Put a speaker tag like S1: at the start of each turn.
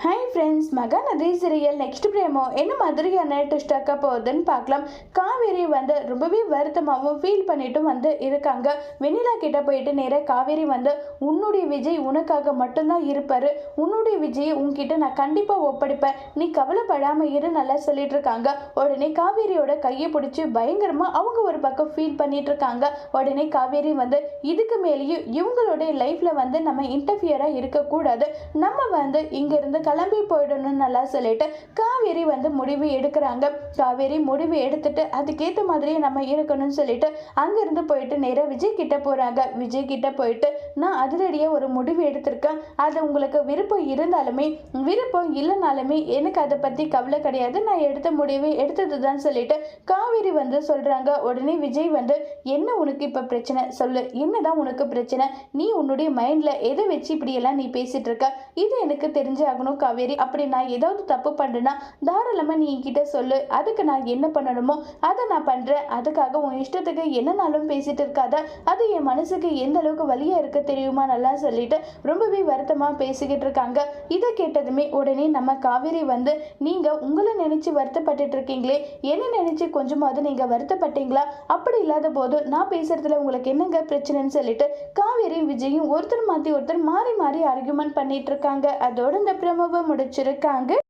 S1: Hi friends, Mahanadi serial next பிரேமோ என்ன மாதிரியான twist ஆக்க போகுதுன்னு பார்க்கலாம். காவேரி ரொம்பவே வருத்தமாகவும் ஃபீல் பண்ணிட்டும் இருக்காங்க. வெண்ணிலா கிட்ட போயிட்டு நேராக காவேரி உன்னுடைய விஜய் உனக்காக மட்டும்தான் இருப்பாரு, உன்னுடைய விஜயை உன்கிட்ட நான் கண்டிப்பாக ஒப்படைப்பேன், நீ கவலைப்படாமல் இரு நல்லா சொல்லிட்டு இருக்காங்க. உடனே காவேரியோட கையை பிடிச்சி பயங்கரமாக அவங்க ஒரு பக்கம் ஃபீல் பண்ணிட்டு இருக்காங்க. உடனே காவேரி இதுக்கு மேலேயும் இவங்களுடைய லைஃப்பில் நம்ம இன்டர்ஃபியராக இருக்கக்கூடாது, நம்ம இங்கிருந்து கிளம்பி போயிடணும் நல்லா சொல்லிட்டு காவேரி முடிவு எடுக்கிறாங்க. காவேரி முடிவு எடுத்துட்டு அதுக்கேற்ற மாதிரியே நம்ம இருக்கணும்னு சொல்லிட்டு அங்கிருந்து போயிட்டு நேராக விஜய் கிட்ட போறாங்க. விஜய் கிட்ட போயிட்டு நான் அதிரடியாக ஒரு முடிவு எடுத்திருக்கேன், அது உங்களுக்கு விருப்பம் இருந்தாலுமே விருப்பம் இல்லைனாலுமே எனக்கு அதை பற்றி கவலை கிடையாது, நான் எடுத்த முடிவு எடுத்தது தான் சொல்லிட்டு காவேரி சொல்றாங்க. உடனே விஜய் என்ன உனக்கு இப்போ பிரச்சனை சொல்லு, என்னதான் உனக்கு பிரச்சனை, நீ உன்னுடைய மைண்டில் எதை வச்சு இப்படியெல்லாம் நீ பேசிட்டு இருக்க, இது எனக்கு தெரிஞ்சு ஆகணும் காவேரி. அப்படி நான் ஏதாவது தப்பு பண்ணுறேன்னா தாராளமாக நீ என்கிட்ட சொல்லு, அதுக்கு நான் என்ன பண்ணணுமோ அதை நான் பண்ணுறேன், அதுக்காக உன் இஷ்டத்துக்கு என்னன்னாலும் பேசிட்டு இருக்காத, அது என் மனசுக்கு எந்த அளவுக்கு வலியா இருக்க தெரியுமா நல்லா சொல்லிட்டு ரொம்பவே வருத்தமாக பேசிக்கிட்டு இருக்காங்க. இதை கேட்டதுமே உடனே நம்ம காவேரி நீங்கள் உங்களை நினச்சி வருத்தப்பட்டுட்டு இருக்கீங்களே, என்ன நினச்சி கொஞ்சமாவது நீங்கள் வருத்தப்பட்டீங்களா, அப்படி இல்லாத போது நான் பேசுறதுல உங்களுக்கு என்னங்க பிரச்சனைன்னு சொல்லிட்டு காவேரியும் விஜயும் ஒருத்தர் மாற்றி ஒருத்தர் மாறி மாறி ஆர்கியூமெண்ட் பண்ணிட்டு இருக்காங்க. அதோட இந்த பிரமவை முடிச்சிருக்காங்க.